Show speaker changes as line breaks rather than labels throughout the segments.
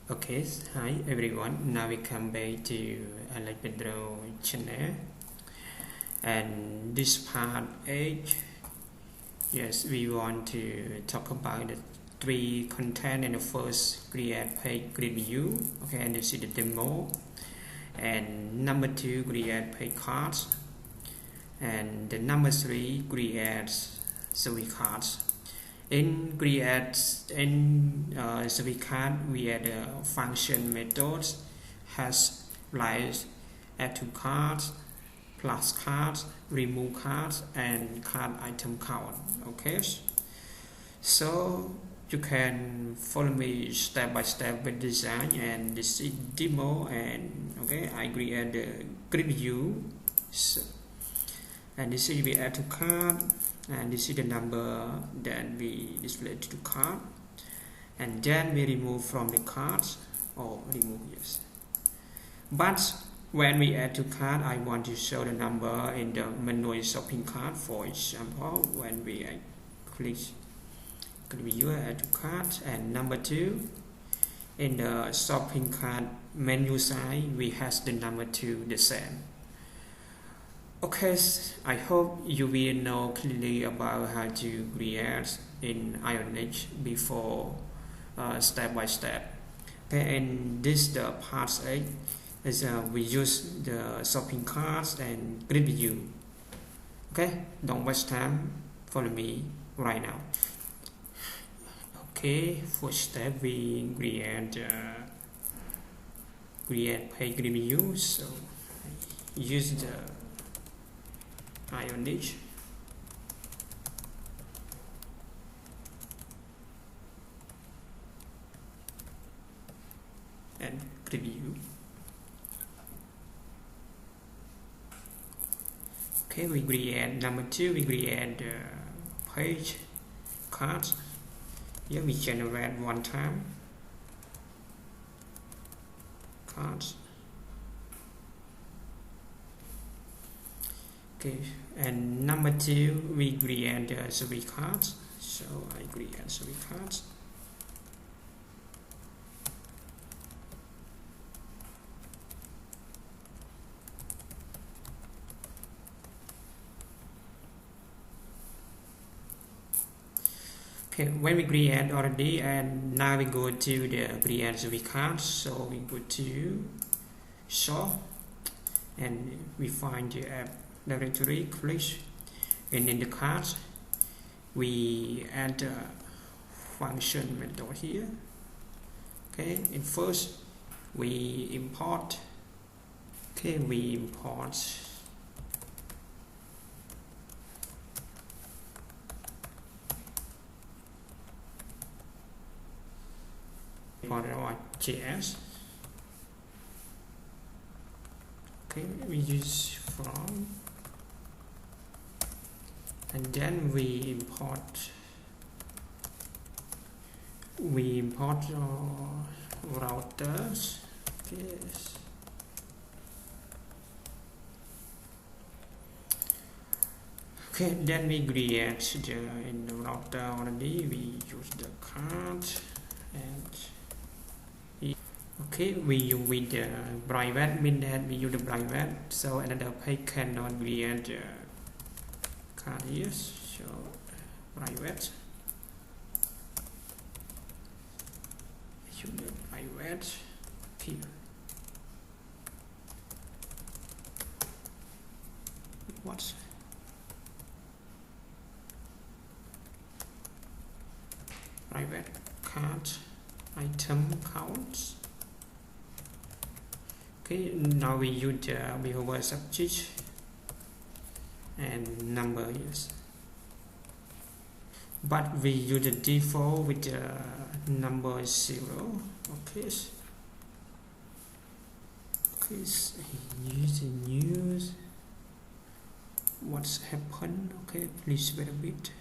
Okay, hi everyone. Now we come back to Alejandro channel, and this part 8. Yes, we want to talk about the three content in the first create page grid view. Okay, and you see the demo, and number 2 create page cards, and the number 3 create service cards. In create service card, we add a function methods has like add to cards, plus cards, remove cards, and card item count. Okay, so you can follow me step by step with design, and this is demo. And okay, I create the grid view, so, and this is we add to card. And this is the number that we display to the card, and then we remove from the cards or remove. Yes, but when we add to card, I want to show the number in the manual shopping cart. For example, when we click view add to cart, and number 2 in the shopping cart menu side, we have the number 2 the same. Okay, I hope you will know clearly about how to create in ionic before step by step. Okay, and this the part 8 is we use the shopping carts and grid view. Okay, don't waste time, follow me right now. Okay, first step we create page grid view. So use the ionic, and preview. Okay, we create number 2, we create the page cards. Here we generate one time cards. Okay, and number 2 we create the service cards. So I create service cards. Okay, when we create already, and now we go to the create service cards. So we go to shop, and we find the app directory, click, and in the card we add the function method here. Okay, and first we import. Okay, we import our JS. Okay, we use from, and then we import routers. Yes. Okay, then we create the in the router already. We use the card, and okay, we use with the private, mean that we use the private, so another page cannot create the card here. So private, use the private here. What? Private card item counts. Okay, now we use the behavior subject and number. Yes, but we use the default with the number 0. Okay, okay, so use the news. What's happened? Okay, please wait a bit.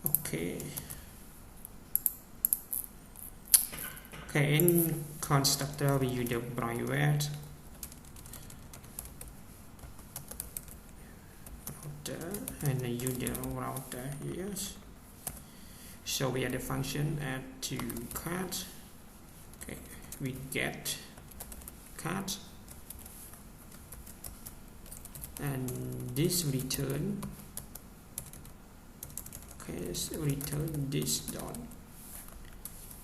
Okay. Okay, in constructor we use the private router, and I use the router here. So we add the function add to cart, we get cart, and this return, okay, so return this dot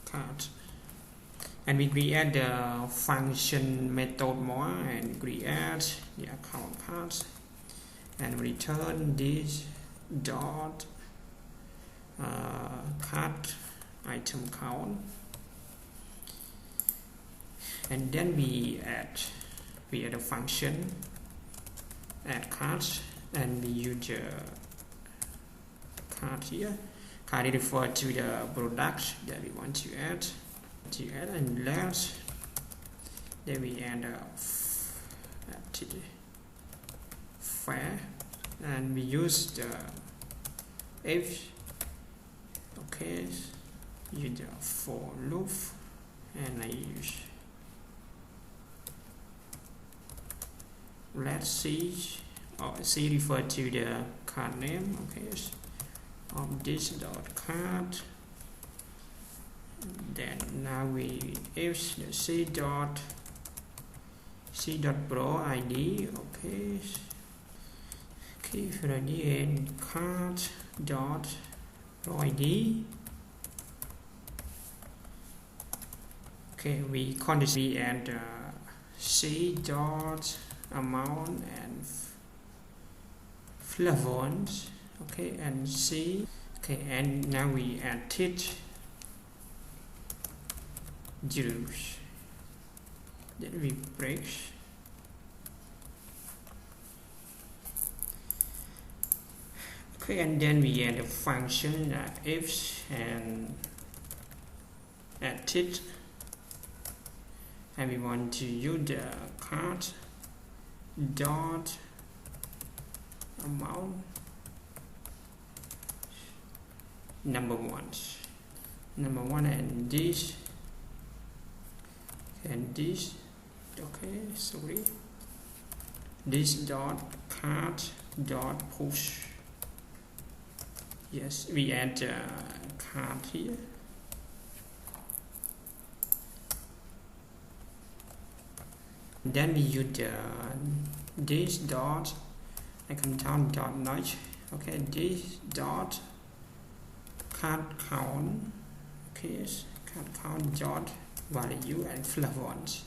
cart, and we create the function method more and create the account cart and return this dot cart item count, and then we add a function add cart, and we use the cart here. Cart refer to the product that we want to add, and last then we add to the fair, and we use the if, okay, use the for loop, and I use let's see, or C refer to the card name, okay, this dot card, then now we if the C dot pro ID, okay, for the end card dot pro ID, okay, we condition and C dot amount and flavors, okay, and C, okay, and now we add it juice, then we break, okay, and then we add a function if and add it, and we want to use the cart dot amount number one, and this and this, okay, sorry, this dot cart dot push, yes, we add cart here, then we use this dot I can count dot notch, okay, this dot card count, okay, card count dot value and flavors.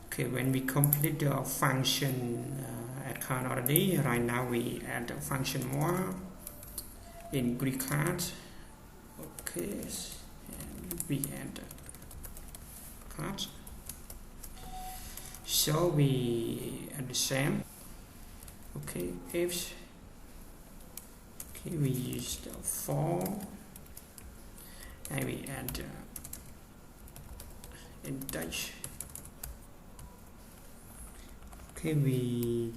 Okay, when we complete the function at card already, right now we add the function more in Greek card, okay, and we add card. So we add the same, okay, if, okay, we use the for, and we add in Dutch, okay, we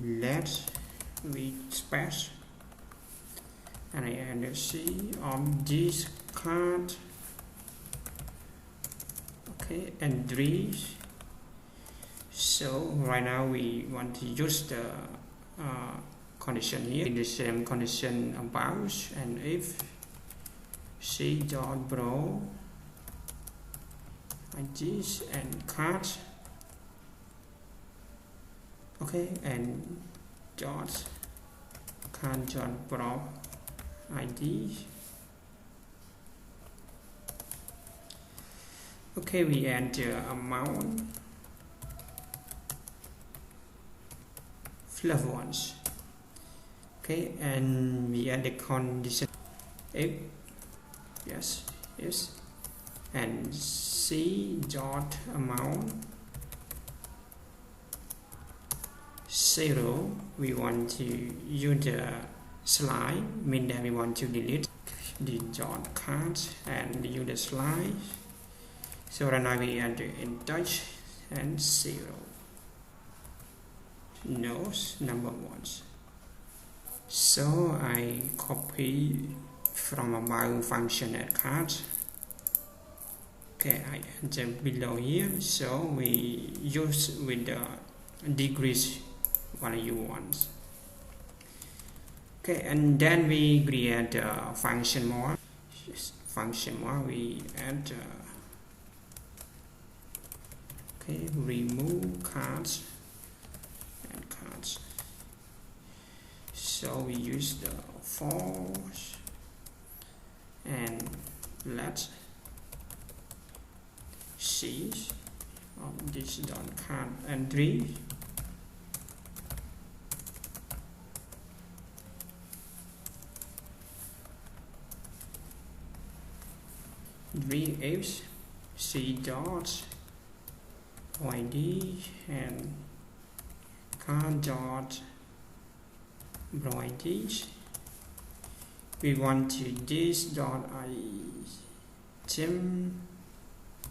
space, and I add the C on this card, okay, and 3. So right now we want to use the condition here in the same condition about, and if C dot pro like this and card, okay, and dot card dot pro ID, okay, we add the amount flavors, okay, and we add the condition if, yes, and C dot amount 0, we want to use the slide, mean that we want to delete the dot card and use the slide. So right now we add in Dutch and 0. Knows number ones. So I copy from a my function at cart. Okay, I enter below here. So we use with the decrease value ones. Okay, and then we create a function more. function more we add okay, remove cards and cards. So we use the false and let's see this dot card entry. If c dot id and card dot id, we want to this dot item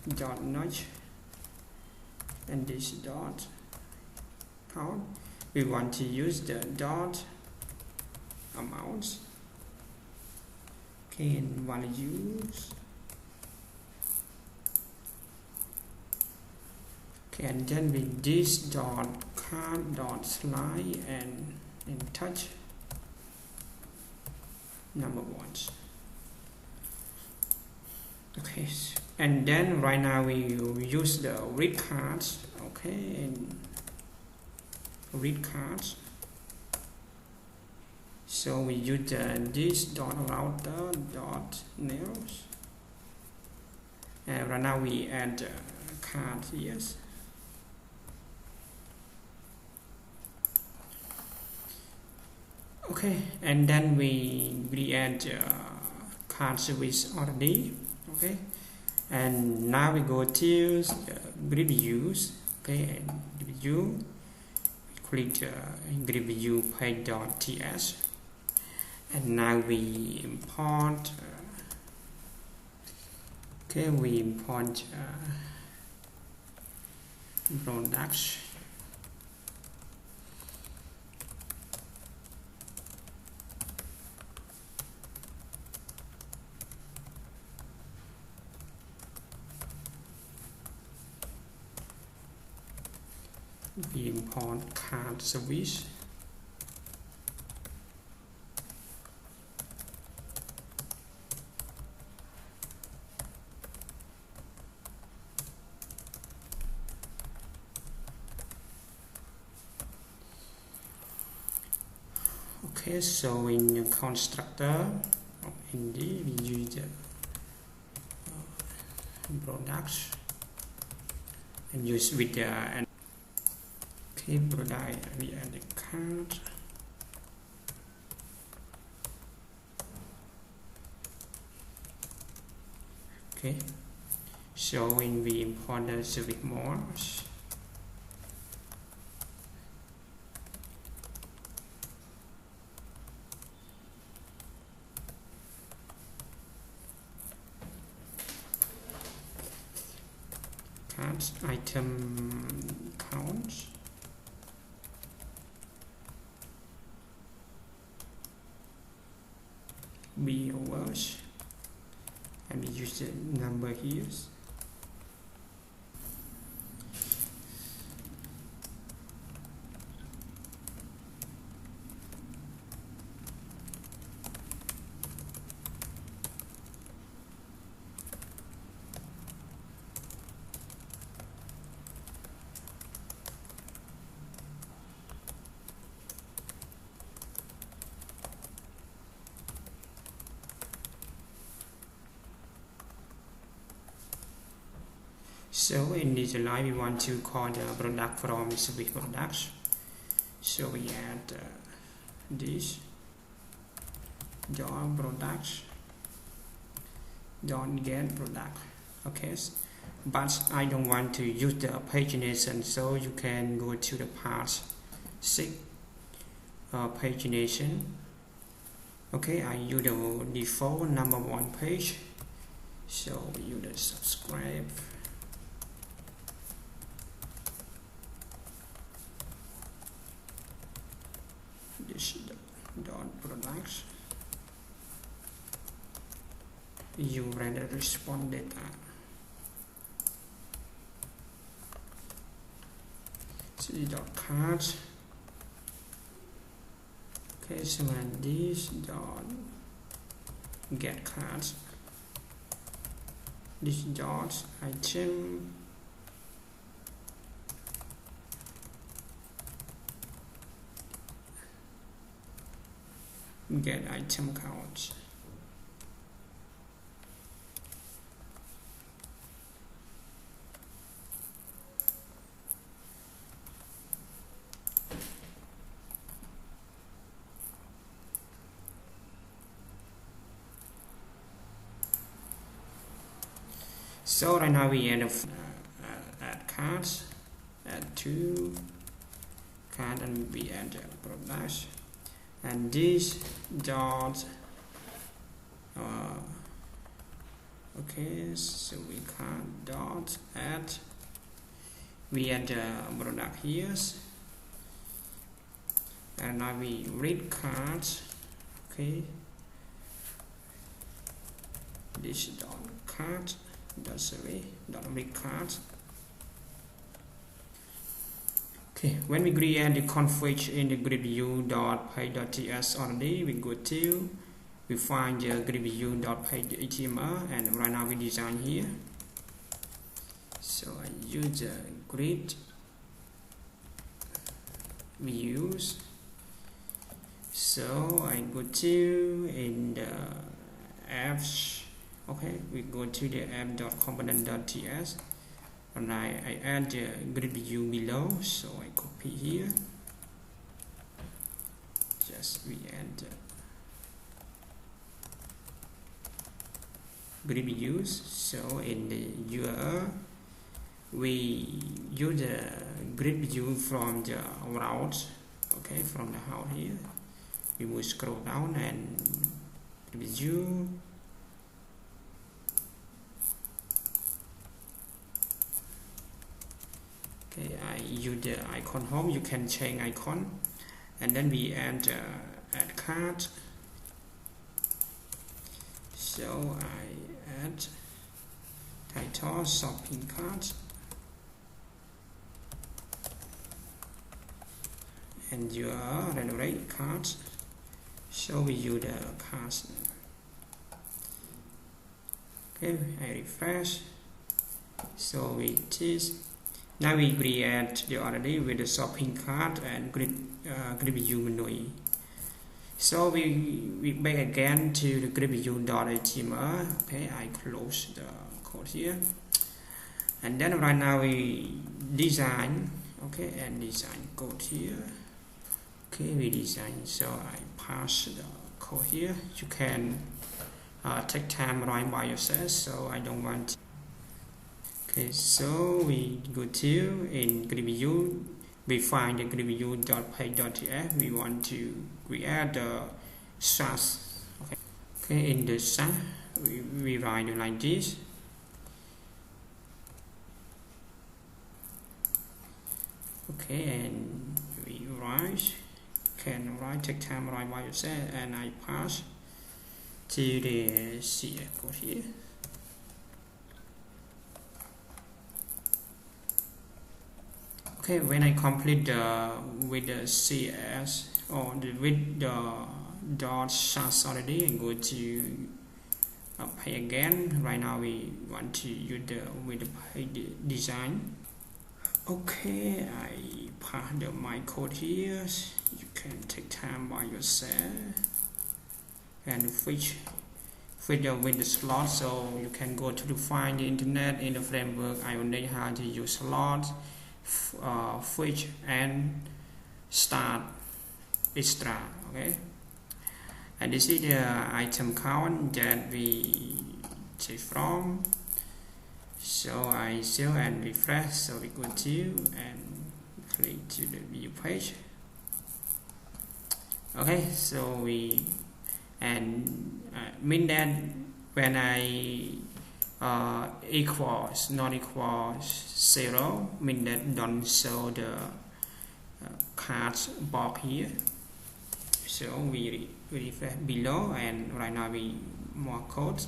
dot notch and this dot count. We want to use the dot amount. Okay, and values. Okay, and then with this dot card dot slide and touch number ones. Okay, and then right now we use the read cards. Okay, and read cards. So we use this dot router dot nails, and right now we add card. Yes. Okay, and then we add card service already. Okay, and now we go to grid views. Okay, and view, click grid view page.ts, and now we import. Okay, we import products. We import card service. Okay, so in the constructor in the we use the products and use with the okay, product we add the card. Okay, so when we import the service modes, cards item counts, be overs, and we use the number here. So in this line we want to call the product from service products. So we add this dot products dot get product. Okay, but I don't want to use the pagination, so you can go to the part 6 pagination. Okay, I use the default number 1 page, so we use the subscribe. This dot products, you render response data. See dot cards. Okay, so and this dot get cards. this dot item get item count. So right now we end up add cards, add to card, and we add product, and this dot okay, so we can dot add, we add product here, and now we read cards. Okay, this dot card dot read cards. Okay, when we create the config in the grid-view.page.ts already, we go to, we find the grid-view.page.html, and right now we design here. So I use the grid views. So I go to in the apps. Okay, we go to the app.component.ts, and I add the grid view below. So I copy here. Just we add the grid views. So in the URL, we use the grid view from the route. Okay, from the house here, we will scroll down and view. Okay, I use the icon home. You can change icon, and then we add card. So I add title shopping cart, and your generate cards. So we use the cards. Okay, I refresh. So it is. Now we create the already with the shopping cart and grid view menu. So we back again to the grid view.html. Okay, I close the code here, and then right now we design. Okay, and design code here. Okay, we design. So I pass the code here. You can take time write by yourself. So I don't want. Okay, so we go to in grid view, we find the grid view.page.ts. We want to create the SAS. Okay, in the SAS, we write it like this. Okay, and we can write, take time write by yourself, and I pass to the CS code here. Okay, when I complete with the CS or with the dot SAS already, I go to page again. Right now we want to use with the page design. Okay, I pass my code here. You can take time by yourself and fetch with the slot. So you can go to find the internet in the framework. I only how to use slot. Fetch and start extra. Okay, and this is the item count that we take from. So I save and refresh. So we go to and click to the view page. Okay, so we and mean that when I equals not equals 0, mean that don't show the cards box here. So we refresh below, and right now we more code.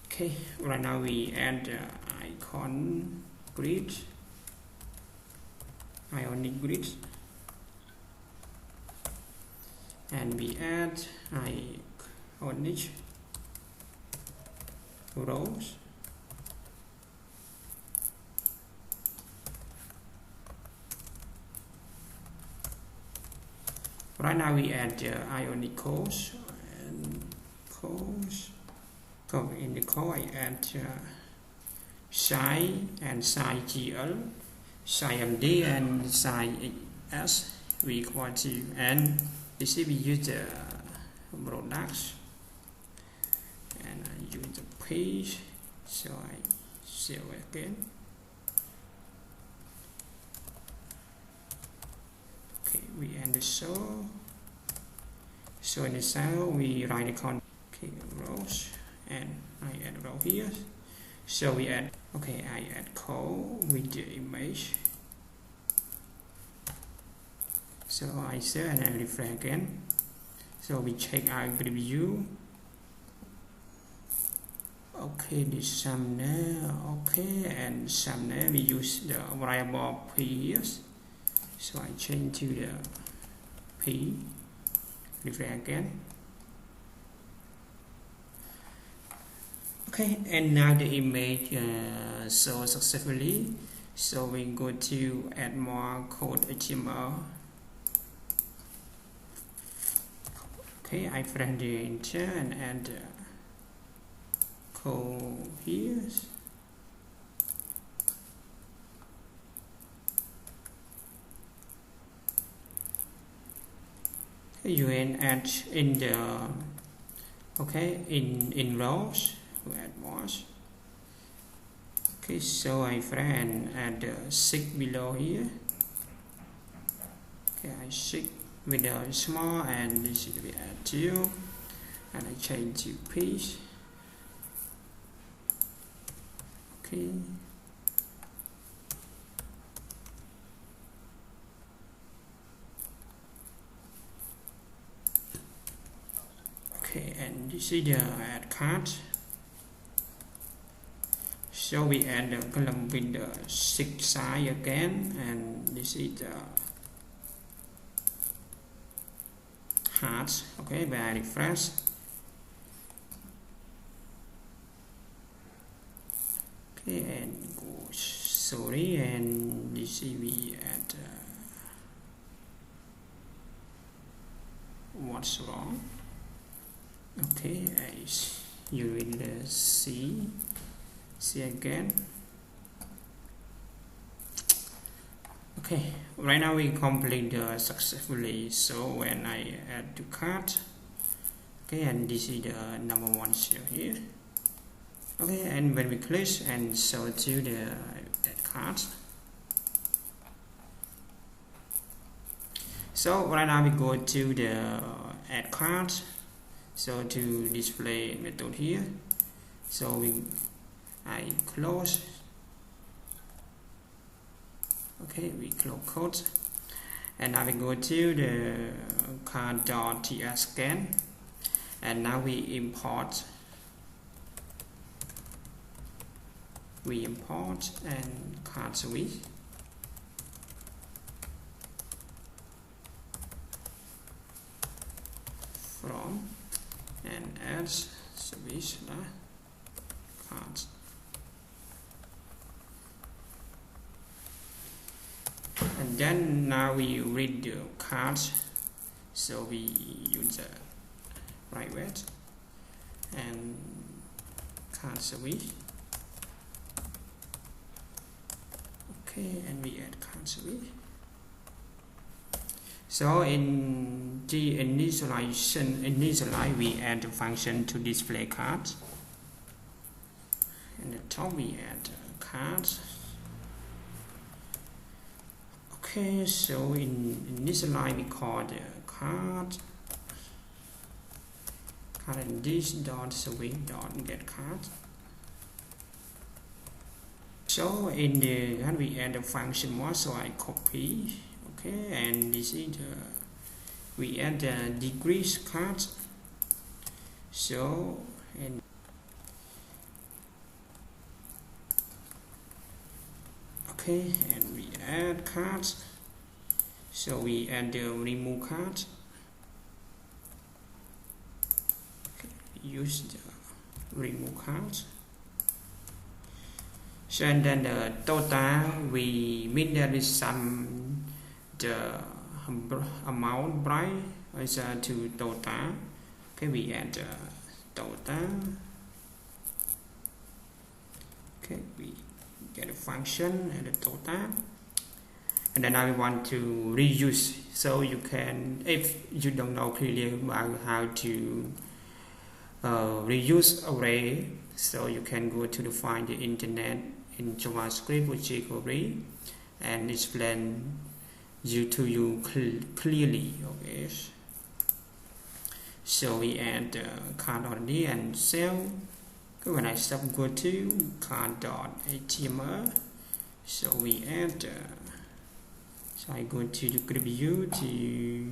Okay, right now we add the icon grid, ionic grid, and we add ionic. rows. Right now we add the ionic codes and codes. So in the code I add size and size GL, size MD and size S we equal to, and this is we use the products and I use the page, so I save again. Okay, we end the show. So in the cell we write the content, okay, rows, and I add a row here. So we add, okay, I add code with the image. So I save and I refresh again. So we check our grid view. Okay, this thumbnail, okay, and thumbnail we use the variable p here. So I change to the p, refresh again. Okay, and now the image so successfully. So we go to add more code HTML. Okay, I press the enter and add the code here. You can add in the, okay, in rows to add more. Okay, so I press and add the 6 below here. Okay, I 6 with the small, and this is we add 2, and I change to piece. Okay. Okay, and this is the add cart. So we add the column with the 6 size again, and this is the heart. Okay, by I refresh. Okay, and go sorry, and this is we add what's wrong. Okay, you will see again. Okay, right now we complete successfully. So when I add to cart, okay, and this is the number 1 cell here. Okay, and when we click and show to the add cart. So right now we go to the add cart. So to display method here, so I close. Okay, we close code, and now we go to the cart.ts scan, and now we import and cart service. From and add service cards. And then now we read the cards, so we use the private and card service. Okay, and we add card service. So in the initialize we add the function to display cards. In the top we add cards. Okay, so in this line we call the card and this dot swing dot get card. So in the and we add the function more, so I copy. Okay, and this is the we add the degrees card. So and okay, and we add cards. So we add the remove card. Okay, use the remove card. So and then the total we meet that with some the amount bright is to total. Okay, we add the total. Okay, we get a function and the total, and then now we want to reuse. So you can, if you don't know clearly about how to reuse array, so you can go to the find the internet in JavaScript with jQuery and explain to you clearly. Okay, so we add card already and cell. When I stop go to card.html, so we add so I go to the preview to,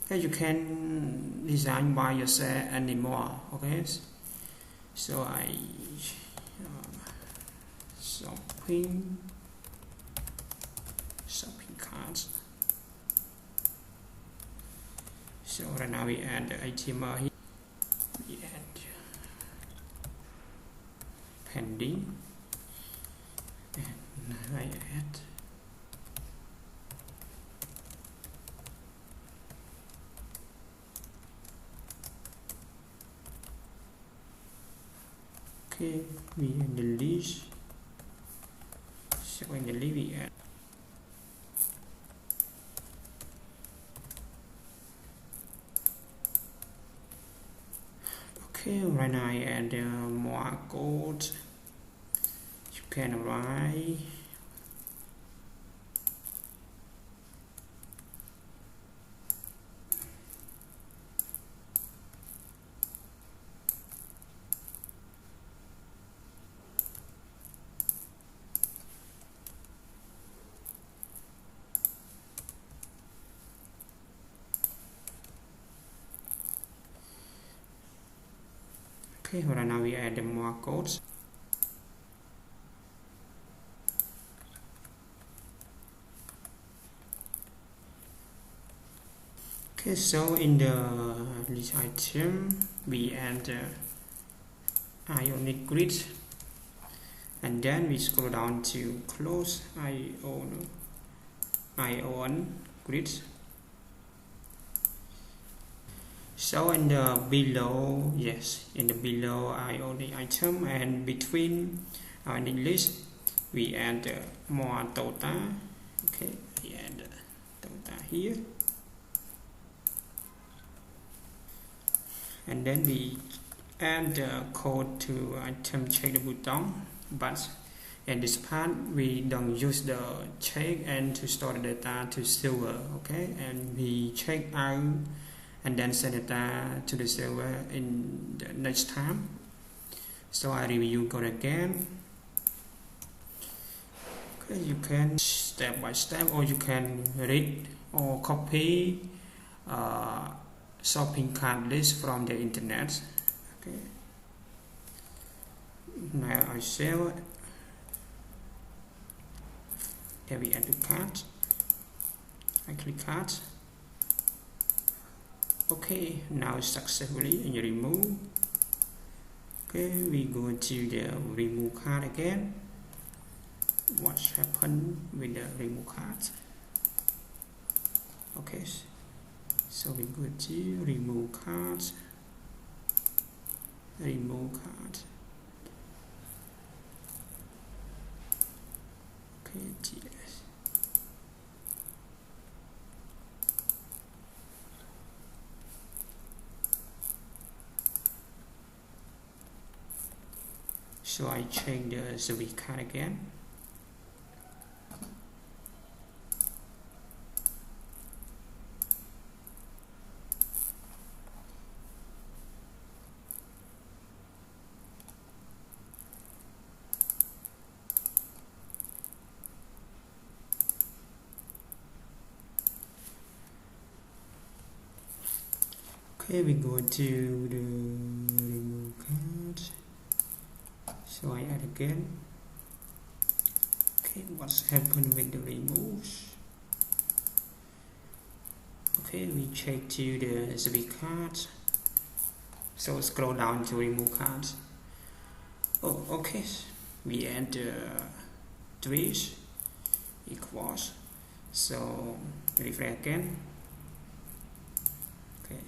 okay, you can design by yourself anymore. Okay, so I shopping cards. So right now we add the HTML here. We add pending, and I add okay, we in the list. So in the list we add okay. Right now I add more code. You can write okay. Right now we add more codes. Okay, so in the list item we add ionic grid, and then we scroll down to close ion grid. So in the below, yes, in the below ionic item and between ionic list we add more total. Okay, we add total here. And then we add the code to item check the button, but in this part we don't use the check and to store the data to server. Okay, and we check out and then send data to the server in the next time. So I review code again. Okay, you can step by step, or you can read or copy shopping cart list from the internet. Okay, now I sell it. Here we add the cart. I click cart. Okay, now successfully and you remove. Okay, we go to the remove cart again. What's happened with the remove cart? Okay, so we go to remove cart, remove cart. Okay, yes. So I check the service card again. Okay, we go to the remove card. So I add again. Okay, what's happened with the removes? Okay, we check to the service card. So scroll down to remove cards. Oh, okay. we add the trees equals. So refresh again. Okay.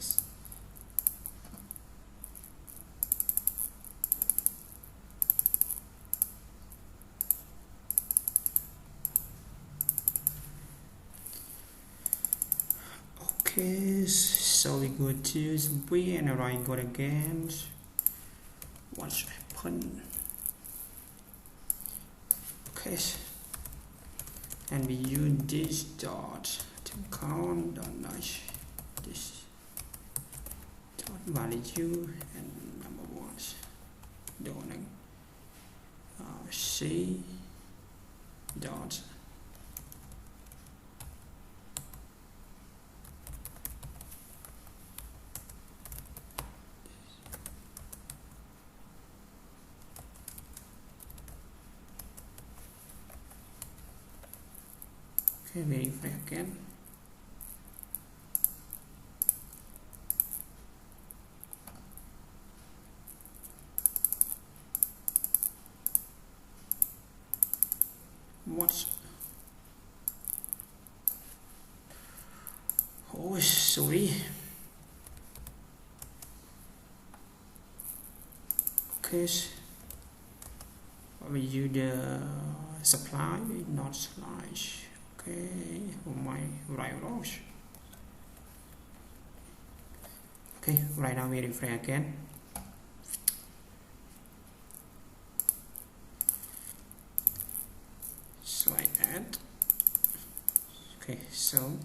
Okay, so we go to B and right go again. What's happened? Okay, and we use this dot to count dot nice this dot value and number one dot C dot okay, verify again. What's oh sorry. Okay, we use the supply not slash. Okay, oh my right rows. Okay, right now we refresh again. So I add. Okay, so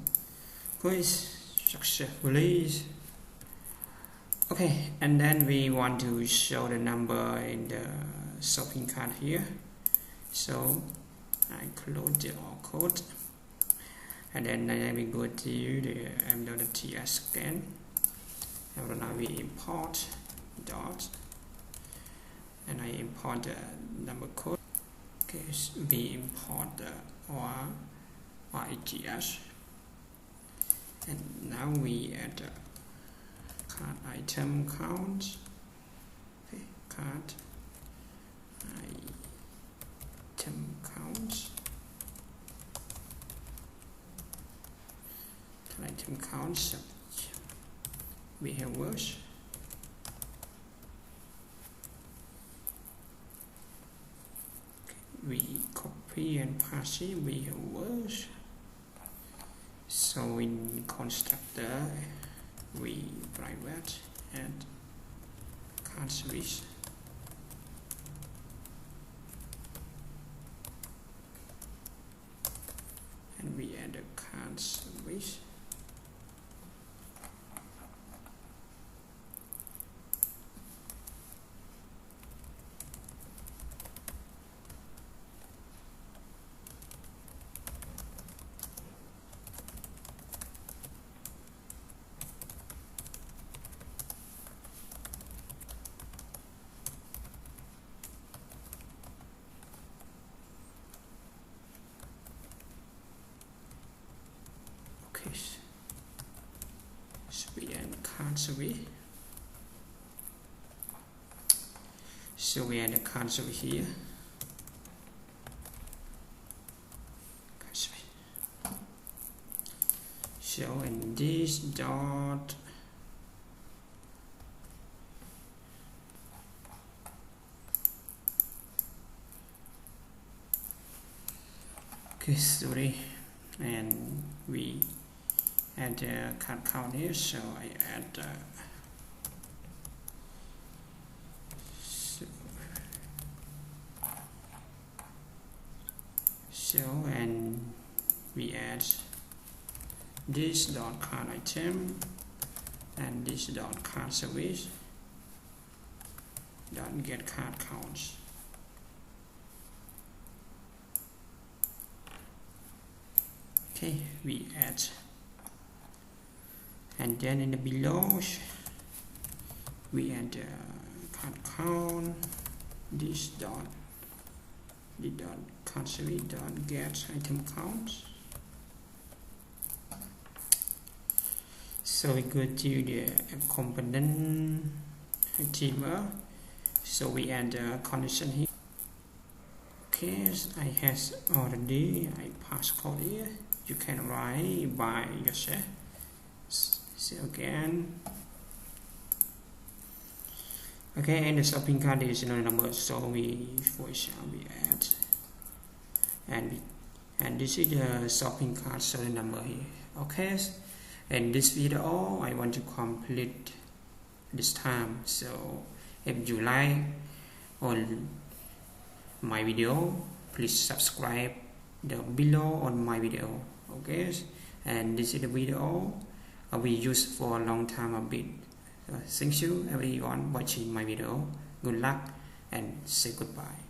please successfully. Okay, and then we want to show the number in the shopping cart here. So I close the all code, and then we go to the m.ts again. And now we import dot, and I import the number code. Okay, so we import the RIGS, and now we add the cart item count. Okay, cart item count. Item count behaviors. We copy and paste behaviors. So in constructor we private and cart service. And we add a cart service. Okay, so we add cart service. So we add a cart service here. So in this dot okay, sorry, and we add the cart count here. So I add so and we add this dot cart item and this dot cart service dot get cart counts. Okay, we add, and then in the below we add the cart count, this dot the dot cart service dot get item counts. So we go to the component HTML. So we add the condition here. Okay, I has already I passcode here. You can write by yourself. So again, okay, and the shopping cart is no number, so we for example we add, and this is the shopping cart serial number here. Okay, and this video I want to complete this time. So if you like on my video, please subscribe the below on my video. Okay, and this is the video we use for a long time a bit. Thank you everyone watching my video. Good luck and say goodbye.